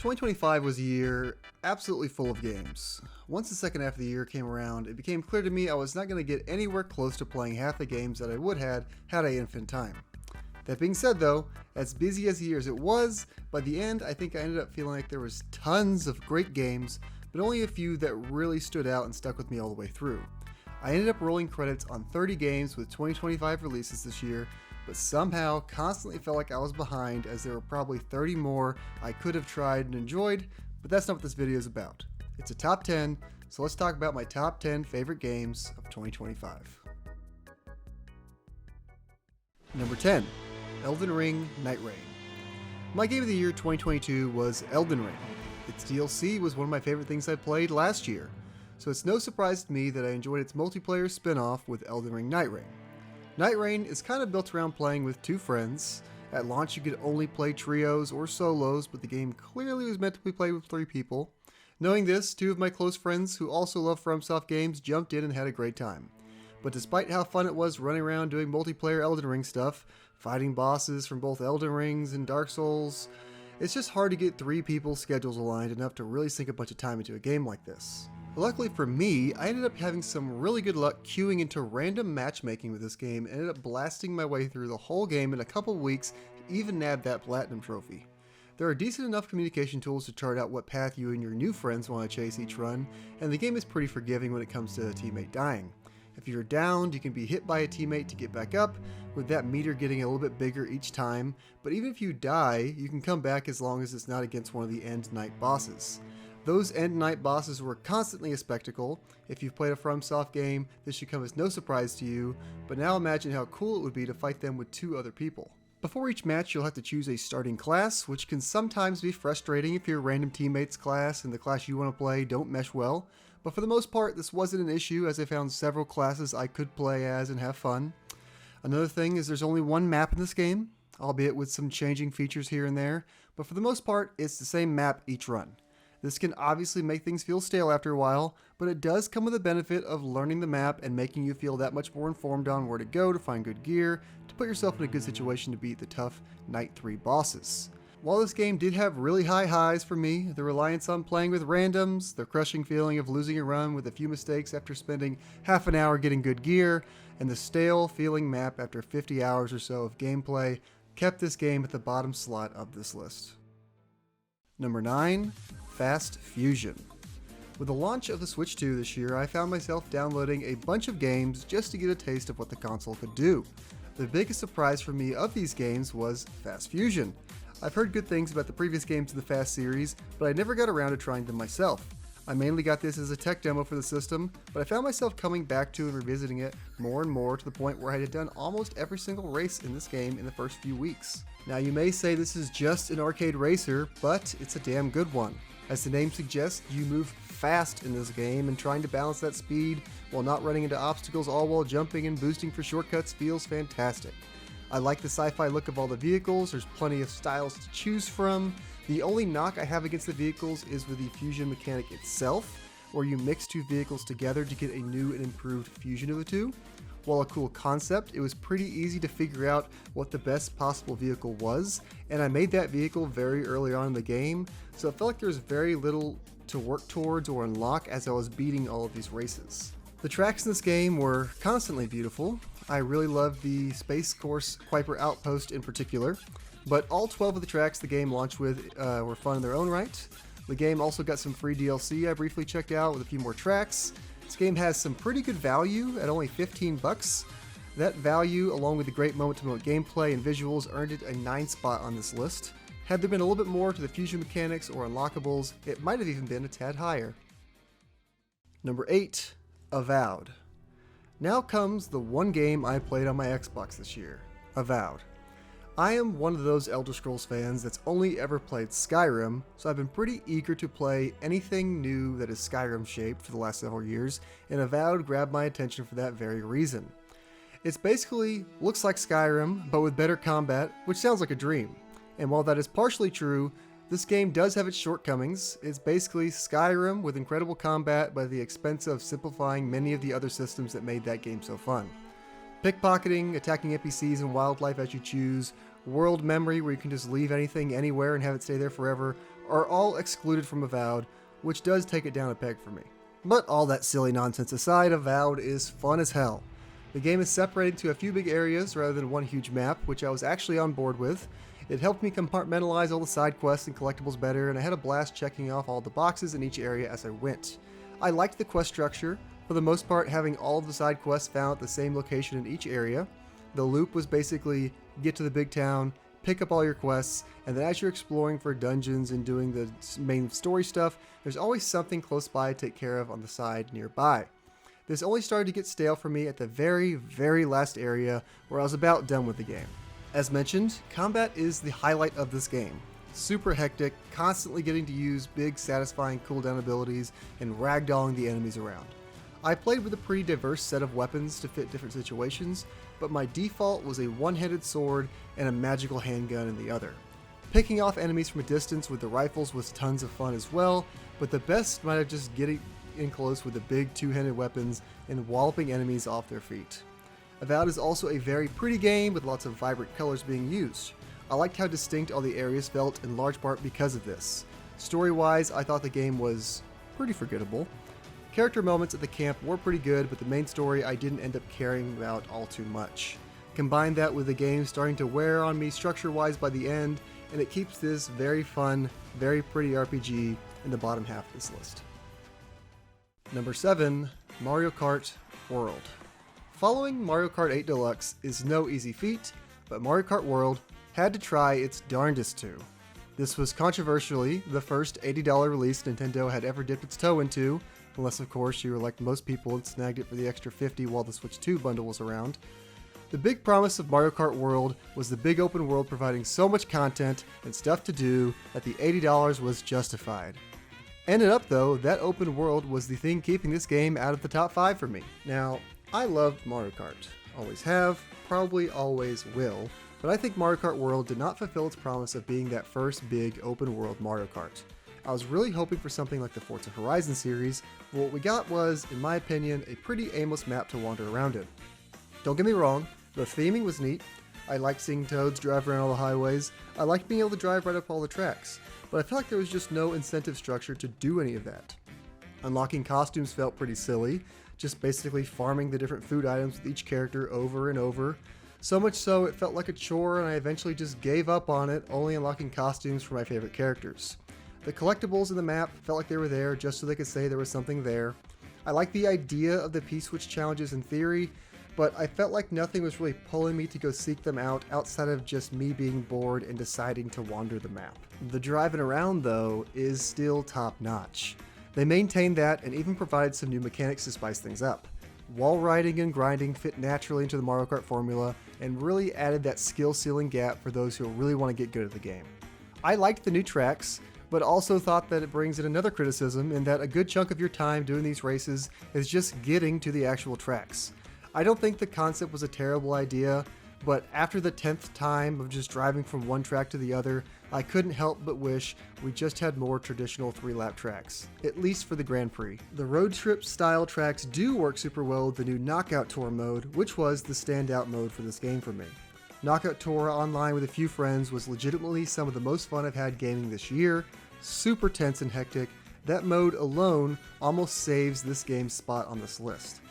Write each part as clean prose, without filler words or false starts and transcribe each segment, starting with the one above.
2025 was a year absolutely full of games. Once the second half of the year came around, it became clear to me I was not going to get anywhere close to playing half the games that I would have had I infinite time. That being said though, as busy as the year as it was, by the end I think I ended up feeling like there was tons of great games, but only a few that really stood out and stuck with me all the way through. I ended up rolling credits on 30 games with 2025 releases this year, but somehow constantly felt like I was behind as there were probably 30 more I could have tried and enjoyed, but that's not what this video is about. It's a top 10, so let's talk about my top 10 favorite games of 2025. Number 10, Elden Ring Night Rain. My game of the year 2022 was Elden Ring. Its DLC was one of my favorite things I played last year, so it's no surprise to me that I enjoyed its multiplayer spin-off with Elden Ring Night Rain. Night Rain is kind of built around playing with two friends. At launch you could only play trios or solos, but the game clearly was meant to be played with 3 people. Knowing this, 2 of my close friends who also love FromSoft games jumped in and had a great time. But despite how fun it was running around doing multiplayer Elden Ring stuff, fighting bosses from both Elden Rings and Dark Souls, it's just hard to get 3 people's schedules aligned enough to really sink a bunch of time into a game like this. Luckily for me, I ended up having some really good luck queuing into random matchmaking with this game and ended up blasting my way through the whole game in a couple weeks to even nab that platinum trophy. There are decent enough communication tools to chart out what path you and your new friends want to chase each run, and the game is pretty forgiving when it comes to a teammate dying. If you're downed, you can be hit by a teammate to get back up, with that meter getting a little bit bigger each time, but even if you die, you can come back as long as it's not against one of the end night bosses. Those end night bosses were constantly a spectacle. If you've played a FromSoft game, this should come as no surprise to you, but now imagine how cool it would be to fight them with 2 other people. Before each match, you'll have to choose a starting class, which can sometimes be frustrating if your random teammate's class and the class you want to play don't mesh well, but for the most part this wasn't an issue as I found several classes I could play as and have fun. Another thing is there's only one map in this game, albeit with some changing features here and there, but for the most part it's the same map each run. This can obviously make things feel stale after a while, but it does come with the benefit of learning the map and making you feel that much more informed on where to go to find good gear, to put yourself in a good situation to beat the tough Night 3 bosses. While this game did have really high highs for me, the reliance on playing with randoms, the crushing feeling of losing a run with a few mistakes after spending half an hour getting good gear, and the stale feeling map after 50 hours or so of gameplay kept this game at the bottom slot of this list. Number 9, Fast Fusion. With the launch of the Switch 2 this year, I found myself downloading a bunch of games just to get a taste of what the console could do. The biggest surprise for me of these games was Fast Fusion. I've heard good things about the previous games in the Fast series, but I never got around to trying them myself. I mainly got this as a tech demo for the system, but I found myself coming back to and revisiting it more and more to the point where I had done almost every single race in this game in the first few weeks. Now you may say this is just an arcade racer, but it's a damn good one. As the name suggests, you move fast in this game, and trying to balance that speed while not running into obstacles all while jumping and boosting for shortcuts feels fantastic. I like the sci-fi look of all the vehicles, there's plenty of styles to choose from. The only knock I have against the vehicles is with the fusion mechanic itself, where you mix 2 vehicles together to get a new and improved fusion of the 2. While a cool concept, it was pretty easy to figure out what the best possible vehicle was, and I made that vehicle very early on in the game, so it felt like there was very little to work towards or unlock as I was beating all of these races. The tracks in this game were constantly beautiful. I really loved the Space Course Kuiper Outpost in particular, but all 12 of the tracks the game launched with were fun in their own right. The game also got some free DLC I briefly checked out with a few more tracks. This game has some pretty good value at only $15. That value, along with the great moment-to-moment gameplay and visuals, earned it a 9 spot on this list. Had there been a little bit more to the fusion mechanics or unlockables, it might have even been a tad higher. Number 8, Avowed. Now comes the one game I played on my Xbox this year, Avowed. I am one of those Elder Scrolls fans that's only ever played Skyrim, so I've been pretty eager to play anything new that is Skyrim shaped for the last several years, and Avowed grabbed my attention for that very reason. It's basically looks like Skyrim, but with better combat, which sounds like a dream. And while that is partially true, this game does have its shortcomings. It's basically Skyrim with incredible combat but at the expense of simplifying many of the other systems that made that game so fun. Pickpocketing, attacking NPCs and wildlife as you choose, world memory, where you can just leave anything anywhere and have it stay there forever, are all excluded from Avowed, which does take it down a peg for me. But all that silly nonsense aside, Avowed is fun as hell. The game is separated into a few big areas rather than one huge map, which I was actually on board with. It helped me compartmentalize all the side quests and collectibles better, and I had a blast checking off all the boxes in each area as I went. I liked the quest structure, for the most part having all of the side quests found at the same location in each area. The loop was basically get to the big town, pick up all your quests, and then as you're exploring for dungeons and doing the main story stuff, there's always something close by to take care of on the side nearby. This only started to get stale for me at the very, very last area where I was about done with the game. As mentioned, combat is the highlight of this game. Super hectic, constantly getting to use big, satisfying cooldown abilities and ragdolling the enemies around. I played with a pretty diverse set of weapons to fit different situations, but my default was a one-handed sword and a magical handgun in the other. Picking off enemies from a distance with the rifles was tons of fun as well, but the best might have just getting in close with the big two-handed weapons and walloping enemies off their feet. Avowed is also a very pretty game with lots of vibrant colors being used. I liked how distinct all the areas felt in large part because of this. Story-wise, I thought the game was pretty forgettable. Character moments at the camp were pretty good, but the main story I didn't end up caring about all too much. Combine that with the game starting to wear on me structure-wise by the end, and it keeps this very fun, very pretty RPG in the bottom half of this list. Number 7, Mario Kart World. Following Mario Kart 8 Deluxe is no easy feat, but Mario Kart World had to try its darndest to. This was controversially the first $80 release Nintendo had ever dipped its toe into, unless of course you were like most people and snagged it for the extra $50 while the Switch 2 bundle was around. The big promise of Mario Kart World was the big open world providing so much content and stuff to do that the $80 was justified. Ended up though, that open world was the thing keeping this game out of the top 5 for me. Now, I loved Mario Kart. Always have, probably always will, but I think Mario Kart World did not fulfill its promise of being that first big open world Mario Kart. I was really hoping for something like the Forza Horizon series, but what we got was, in my opinion, a pretty aimless map to wander around in. Don't get me wrong, the theming was neat. I liked seeing Toads drive around all the highways. I liked being able to drive right up all the tracks, but I felt like there was just no incentive structure to do any of that. Unlocking costumes felt pretty silly, just basically farming the different food items with each character over and over. So much so it felt like a chore and I eventually just gave up on it, only unlocking costumes for my favorite characters. The collectibles in the map felt like they were there just so they could say there was something there. I liked the idea of the P-Switch challenges in theory, but I felt like nothing was really pulling me to go seek them out outside of just me being bored and deciding to wander the map. The driving around though is still top notch. They maintained that and even provided some new mechanics to spice things up. Wall riding and grinding fit naturally into the Mario Kart formula and really added that skill ceiling gap for those who really want to get good at the game. I liked the new tracks, but also thought that it brings in another criticism in that a good chunk of your time doing these races is just getting to the actual tracks. I don't think the concept was a terrible idea, but after the 10th time of just driving from one track to the other, I couldn't help but wish we just had more traditional 3-lap tracks, at least for the Grand Prix. The road trip style tracks do work super well with the new Knockout Tour mode, which was the standout mode for this game for me. Knockout Tour online with a few friends was legitimately some of the most fun I've had gaming this year. Super tense and hectic. That mode alone almost saves this game's spot on this list.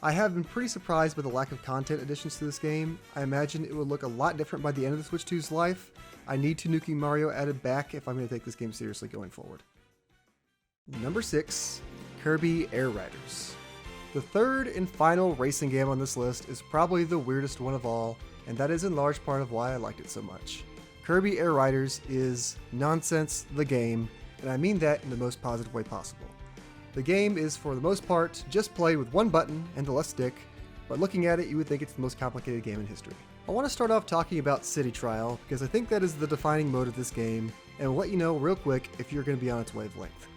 I have been pretty surprised by the lack of content additions to this game. I imagine it would look a lot different by the end of the Switch 2's life. I need Tanuki Mario added back if I'm going to take this game seriously going forward. Number 6, Kirby Air Riders. The third and final racing game on this list is probably the weirdest one of all, and that is in large part of why I liked it so much. Kirby Air Riders is nonsense the game, and I mean that in the most positive way possible. The game is, for the most part, just played with one button and a left stick, but looking at it you would think it's the most complicated game in history. I want to start off talking about City Trial, because I think that is the defining mode of this game, and will let you know real quick if you're going to be on its wavelength.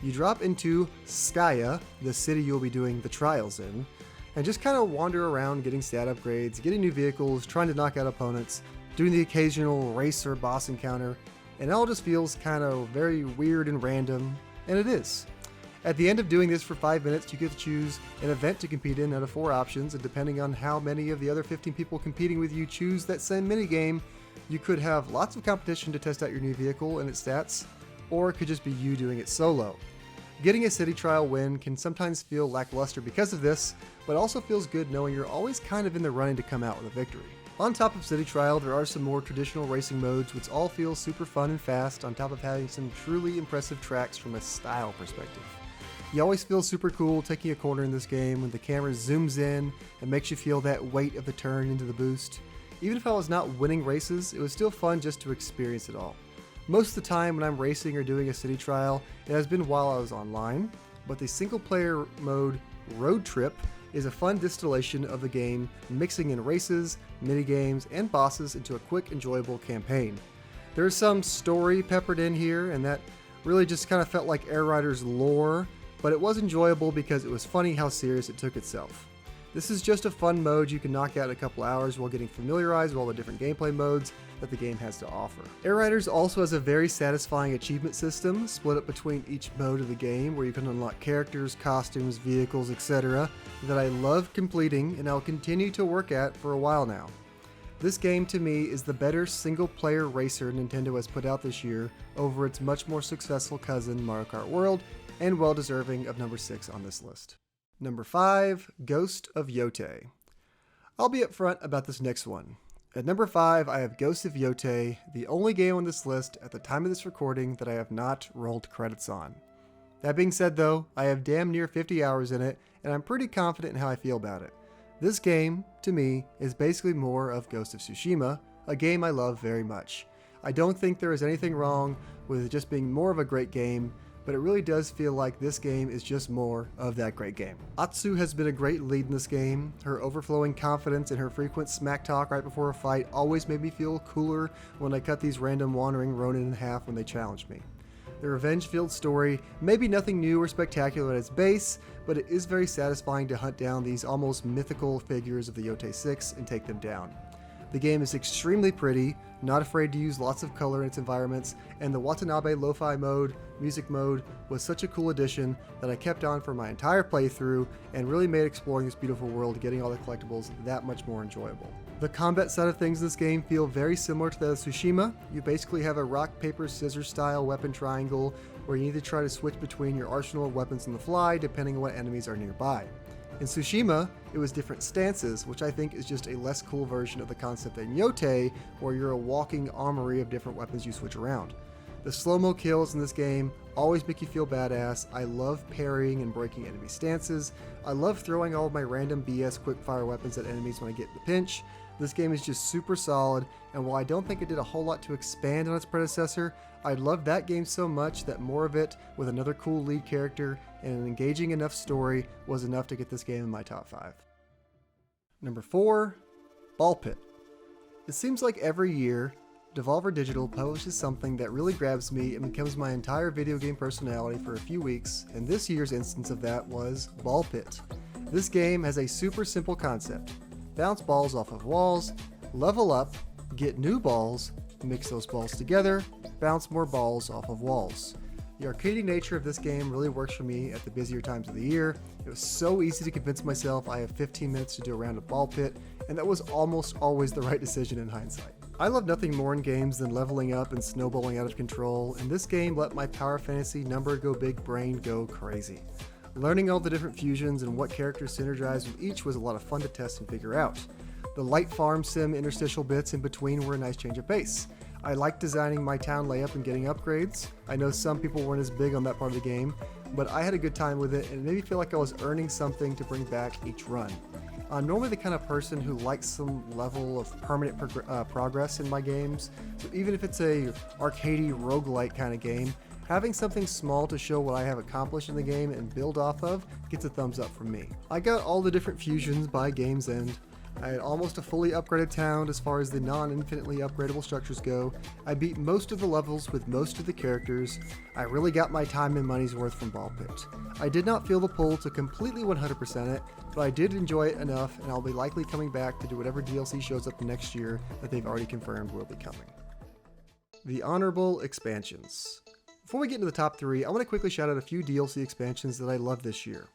You drop into Skya, the city you'll be doing the trials in, and just kind of wander around getting stat upgrades, getting new vehicles, trying to knock out opponents, doing the occasional race or boss encounter, and it all just feels kind of very weird and random, and it is. At the end of doing this for 5 minutes, you get to choose an event to compete in out of 4 options, and depending on how many of the other 15 people competing with you choose that same minigame, You could have lots of competition to test out your new vehicle and its stats, or it could just be you doing it solo. Getting a city trial win can sometimes feel lackluster because of this, but also feels good knowing you're always kind of in the running to come out with a victory. On top of city trial, there are some more traditional racing modes which all feel super fun and fast, on top of having some truly impressive tracks from a style perspective. You always feel super cool taking a corner in this game when the camera zooms in and makes you feel that weight of the turn into the boost. Even if I was not winning races, it was still fun just to experience it all. Most of the time when I'm racing or doing a city trial, it has been while I was online, but the single player mode Road Trip is a fun distillation of the game, mixing in races, minigames, and bosses into a quick, enjoyable campaign. There's some story peppered in here, and that really just kind of felt like Air Riders lore, but it was enjoyable because it was funny how serious it took itself. This is just a fun mode you can knock out in a couple hours while getting familiarized with all the different gameplay modes that the game has to offer. Air Riders also has a very satisfying achievement system split up between each mode of the game where you can unlock characters, costumes, vehicles, etc. that I love completing and I'll continue to work at for a while now. This game to me is the better single player racer Nintendo has put out this year over its much more successful cousin Mario Kart World, and well deserving of number 6 on this list. Number 5, Ghost of Yotei. I'll be upfront about this next one. At number 5, I have Ghost of Yotei, the only game on this list at the time of this recording that I have not rolled credits on. That being said though, I have damn near 50 hours in it, and I'm pretty confident in how I feel about it. This game, to me, is basically more of Ghost of Tsushima, a game I love very much. I don't think there is anything wrong with it just being more of a great game, but it really does feel like this game is just more of that great game. Atsu has been a great lead in this game. Her overflowing confidence and her frequent smack talk right before a fight always made me feel cooler when I cut these random wandering Ronin in half when they challenged me. The revenge-filled story may be nothing new or spectacular at its base, but it is very satisfying to hunt down these almost mythical figures of the Yotei 6 and take them down. The game is extremely pretty, not afraid to use lots of color in its environments, and the Watanabe Lo-Fi mode, music mode, was such a cool addition that I kept on for my entire playthrough and really made exploring this beautiful world, getting all the collectibles, that much more enjoyable. The combat side of things in this game feel very similar to that of Tsushima. You basically have a rock, paper, scissors style weapon triangle where you need to try to switch between your arsenal of weapons on the fly depending on what enemies are nearby. In Tsushima, it was different stances, which I think is just a less cool version of the concept in Yotei, where you're a walking armory of different weapons you switch around. The slow-mo kills in this game always make you feel badass. I love parrying and breaking enemy stances. I love throwing all of my random BS quick-fire weapons at enemies when I get in the pinch. This game is just super solid, and while I don't think it did a whole lot to expand on its predecessor, I loved that game so much that more of it with another cool lead character and an engaging enough story was enough to get this game in my top 5. Number 4, Ball Pit. It seems like every year, Devolver Digital publishes something that really grabs me and becomes my entire video game personality for a few weeks, and this year's instance of that was Ball Pit. This game has a super simple concept. Bounce balls off of walls, level up, get new balls, mix those balls together, bounce more balls off of walls. The arcadey nature of this game really works for me at the busier times of the year. It was so easy to convince myself I have 15 minutes to do a round of Ball Pit, and that was almost always the right decision in hindsight. I love nothing more in games than leveling up and snowballing out of control, and this game let my Power Fantasy number go big brain go crazy. Learning all the different fusions and what characters synergize with each was a lot of fun to test and figure out. The light farm sim interstitial bits in between were a nice change of pace. I liked designing my town layup and getting upgrades. I know some people weren't as big on that part of the game, but I had a good time with it and it made me feel like I was earning something to bring back each run. I'm normally the kind of person who likes some level of permanent progress in my games, so even if it's a arcadey roguelite kind of game, having something small to show what I have accomplished in the game and build off of gets a thumbs up from me. I got all the different fusions by game's end. I had almost a fully upgraded town as far as the non-infinitely upgradable structures go. I beat most of the levels with most of the characters. I really got my time and money's worth from Ball Pit. I did not feel the pull to completely 100% it, but I did enjoy it enough, and I'll be likely coming back to do whatever DLC shows up next year that they've already confirmed will be coming. The honorable expansions. Before we get into the top 3, I want to quickly shout out a few DLC expansions that I love this year.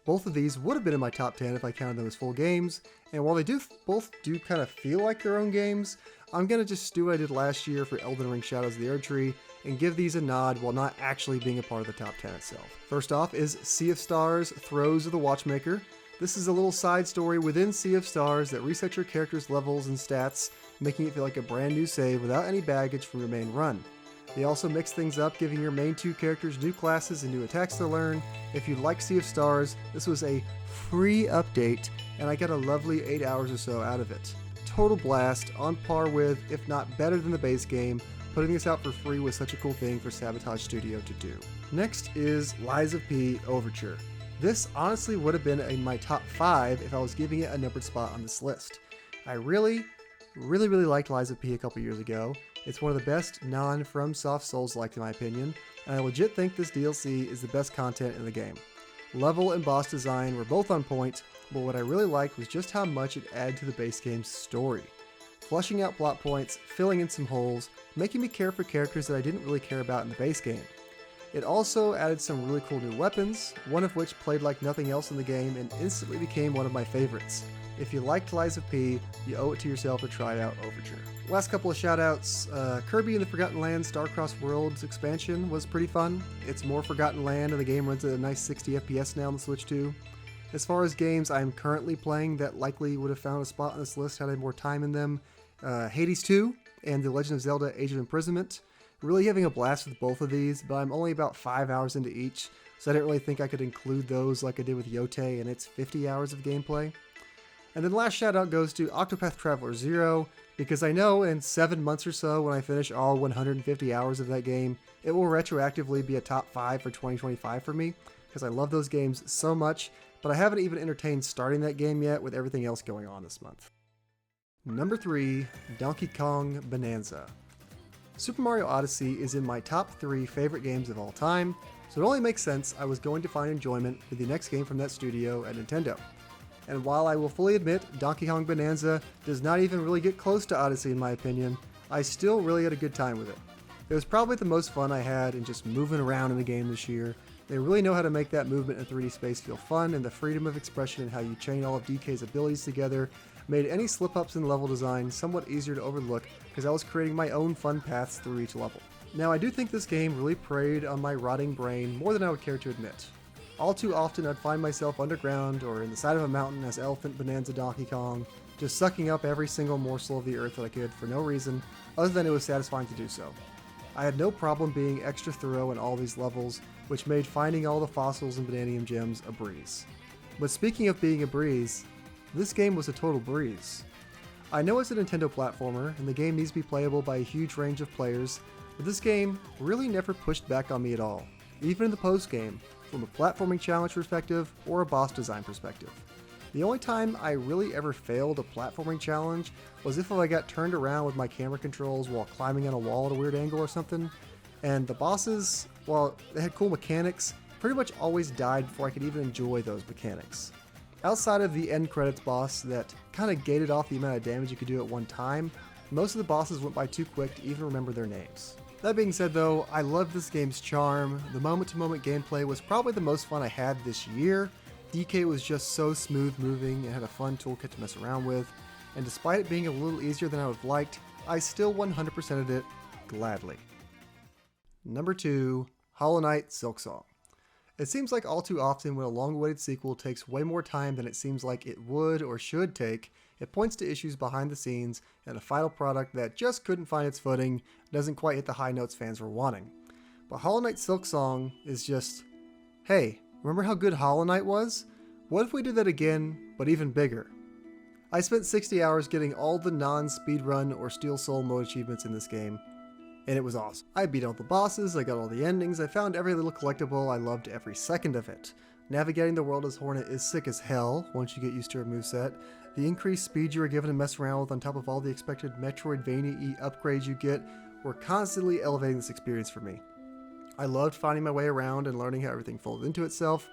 Both of these would have been in my top 10 if I counted them as full games, and while they both do kind of feel like their own games, I'm going to just do what I did last year for Elden Ring Shadows of the Erdtree and give these a nod while not actually being a part of the top 10 itself. First off is Sea of Stars: Throes of the Watchmaker. This is a little side story within Sea of Stars that resets your character's levels and stats, making it feel like a brand new save without any baggage from your main run. They also mix things up, giving your main two characters new classes and new attacks to learn. If you like Sea of Stars, this was a free update, and I got a lovely 8 hours or so out of it. Total blast, on par with, if not better than the base game. Putting this out for free was such a cool thing for Sabotage Studio to do. Next is Lies of P Overture. This honestly would have been in my top 5 if I was giving it a numbered spot on this list. I really liked Lies of P a couple years ago. It's one of the best non-FromSoft Souls-like in my opinion, and I legit think this DLC is the best content in the game. Level and boss design were both on point, but what I really liked was just how much it added to the base game's story. Fleshing out plot points, filling in some holes, making me care for characters that I didn't really care about in the base game. It also added some really cool new weapons, one of which played like nothing else in the game and instantly became one of my favorites. If you liked Lies of P, you owe it to yourself to try out Overture. Last couple of shoutouts, Kirby and the Forgotten Land Starcross Worlds expansion was pretty fun. It's more Forgotten Land and the game runs at a nice 60 FPS now on the Switch too. As far as games I'm currently playing that likely would have found a spot on this list had I had more time in them, Hades 2 and The Legend of Zelda Age of Imprisonment. Really having a blast with both of these, but I'm only about 5 hours into each, so I didn't really think I could include those like I did with GOTY and its 50 hours of gameplay. And then last shout out goes to Octopath Traveler 0, because I know in 7 months or so when I finish all 150 hours of that game, it will retroactively be a top 5 for 2025 for me, because I love those games so much, but I haven't even entertained starting that game yet with everything else going on this month. Number 3, Donkey Kong Bonanza. Super Mario Odyssey is in my top 3 favorite games of all time, so it only makes sense I was going to find enjoyment with the next game from that studio at Nintendo. And while I will fully admit Donkey Kong Bonanza does not even really get close to Odyssey in my opinion, I still really had a good time with it. It was probably the most fun I had in just moving around in the game this year. They really know how to make that movement in 3D space feel fun, and the freedom of expression and how you chain all of DK's abilities together made any slip-ups in level design somewhat easier to overlook because I was creating my own fun paths through each level. Now I do think this game really preyed on my rotting brain more than I would care to admit. All too often I'd find myself underground or in the side of a mountain as Elephant Bonanza Donkey Kong, just sucking up every single morsel of the earth that I could for no reason other than it was satisfying to do so. I had no problem being extra thorough in all these levels, which made finding all the fossils and Bananium gems a breeze. But speaking of being a breeze, this game was a total breeze. I know it's a Nintendo platformer and the game needs to be playable by a huge range of players, but this game really never pushed back on me at all, even in the post-game, from a platforming challenge perspective or a boss design perspective. The only time I really ever failed a platforming challenge was if I got turned around with my camera controls while climbing on a wall at a weird angle or something, and the bosses, while they had cool mechanics, pretty much always died before I could even enjoy those mechanics. Outside of the end credits boss that kind of gated off the amount of damage you could do at one time, most of the bosses went by too quick to even remember their names. That being said though, I love this game's charm. The moment-to-moment gameplay was probably the most fun I had this year. DK was just so smooth moving and had a fun toolkit to mess around with, and despite it being a little easier than I would have liked, I still 100%ed it gladly. Number 2, Hollow Knight Silksong. It seems like all too often when a long-awaited sequel takes way more time than it seems like it would or should take, it points to issues behind the scenes and a final product that just couldn't find its footing, doesn't quite hit the high notes fans were wanting. But Hollow Knight Silksong is just, hey, remember how good Hollow Knight was? What if we did that again, but even bigger? I spent 60 hours getting all the non-speedrun or Steel Soul mode achievements in this game, and it was awesome. I beat all the bosses, I got all the endings, I found every little collectible, I loved every second of it. Navigating the world as Hornet is sick as hell once you get used to her moveset. The increased speed you are given to mess around with on top of all the expected Metroidvania-y upgrades you get were constantly elevating this experience for me. I loved finding my way around and learning how everything folded into itself.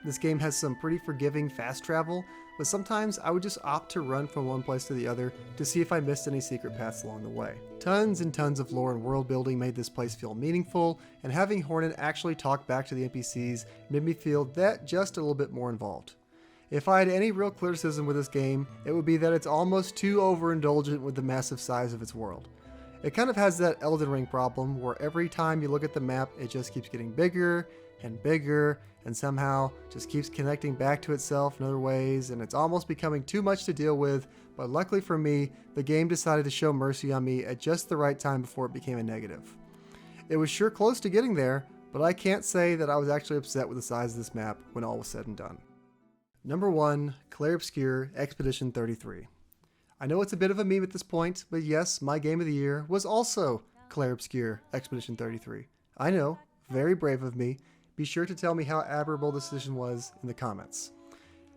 This game has some pretty forgiving fast travel, but sometimes I would just opt to run from one place to the other to see if I missed any secret paths along the way. Tons and tons of lore and world building made this place feel meaningful, and having Hornet actually talk back to the NPCs made me feel that just a little bit more involved. If I had any real criticism with this game, it would be that it's almost too overindulgent with the massive size of its world. It kind of has that Elden Ring problem where every time you look at the map, it just keeps getting bigger and bigger and somehow just keeps connecting back to itself in other ways, and it's almost becoming too much to deal with. But luckily for me, the game decided to show mercy on me at just the right time before it became a negative. It was sure close to getting there, but I can't say that I was actually upset with the size of this map when all was said and done. Number 1, Clair Obscur Expedition 33. I know it's a bit of a meme at this point, but yes, my game of the year was also Clair Obscur Expedition 33. I know, very brave of me. Be sure to tell me how admirable this decision was in the comments.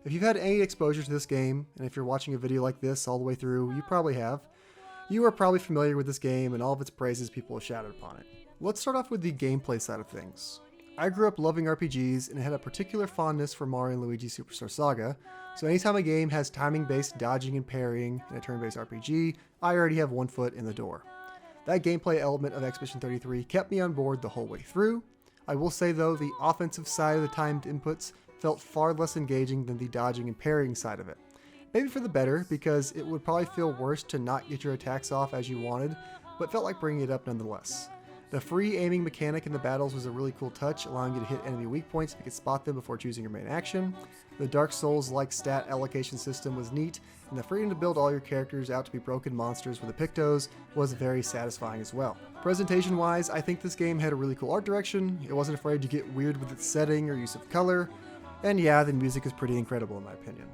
If you've had any exposure to this game, and if you're watching a video like this all the way through, you probably have, you are probably familiar with this game and all of its praises people have shouted upon it. Let's start off with the gameplay side of things. I grew up loving RPGs and had a particular fondness for Mario & Luigi Superstar Saga, so anytime a game has timing-based dodging and parrying in a turn-based RPG, I already have one foot in the door. That gameplay element of Expedition 33 kept me on board the whole way through. I will say though, the offensive side of the timed inputs felt far less engaging than the dodging and parrying side of it. Maybe for the better, because it would probably feel worse to not get your attacks off as you wanted, but felt like bringing it up nonetheless. The free aiming mechanic in the battles was a really cool touch, allowing you to hit enemy weak points if you could spot them before choosing your main action. The Dark Souls-like stat allocation system was neat, and the freedom to build all your characters out to be broken monsters with the Pictos was very satisfying as well. Presentation-wise, I think this game had a really cool art direction. It wasn't afraid to get weird with its setting or use of color, and yeah, the music is pretty incredible in my opinion.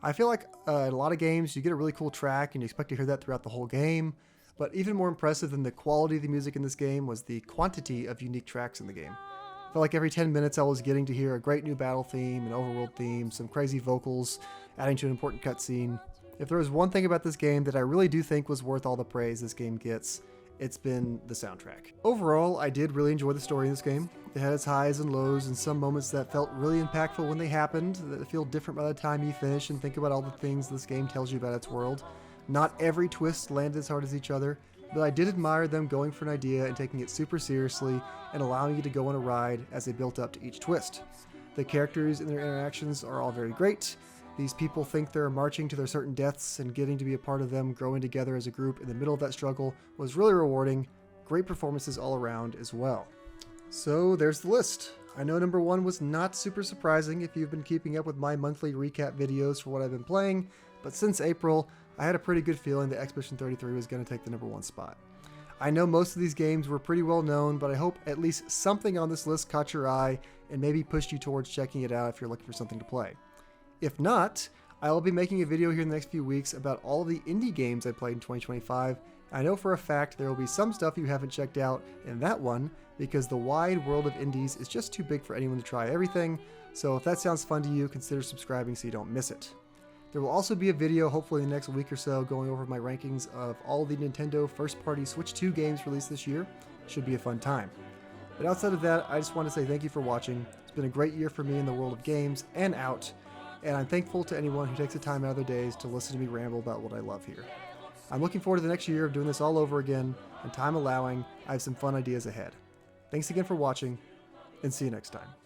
I feel like in a lot of games you get a really cool track and you expect to hear that throughout the whole game. But even more impressive than the quality of the music in this game was the quantity of unique tracks in the game. I felt like every 10 minutes I was getting to hear a great new battle theme, an overworld theme, some crazy vocals, adding to an important cutscene. If there was one thing about this game that I really do think was worth all the praise this game gets, it's been the soundtrack. Overall, I did really enjoy the story in this game. It had its highs and lows and some moments that felt really impactful when they happened, that feel different by the time you finish and think about all the things this game tells you about its world. Not every twist landed as hard as each other, but I did admire them going for an idea and taking it super seriously and allowing you to go on a ride as they built up to each twist. The characters and their interactions are all very great. These people think they're marching to their certain deaths, and getting to be a part of them growing together as a group in the middle of that struggle was really rewarding. Great performances all around as well. So there's the list. I know number 1 was not super surprising if you've been keeping up with my monthly recap videos for what I've been playing, but since April, I had a pretty good feeling that Expedition 33 was going to take the number 1 spot. I know most of these games were pretty well known, but I hope at least something on this list caught your eye and maybe pushed you towards checking it out if you're looking for something to play. If not, I will be making a video here in the next few weeks about all the indie games I played in 2025. I know for a fact there will be some stuff you haven't checked out in that one, because the wide world of indies is just too big for anyone to try everything, so if that sounds fun to you, consider subscribing so you don't miss it. There will also be a video hopefully in the next week or so going over my rankings of all the Nintendo first-party Switch 2 games released this year. Should be a fun time. But outside of that, I just want to say thank you for watching. It's been a great year for me in the world of games and out, and I'm thankful to anyone who takes the time out of their days to listen to me ramble about what I love here. I'm looking forward to the next year of doing this all over again, and time allowing, I have some fun ideas ahead. Thanks again for watching, and see you next time.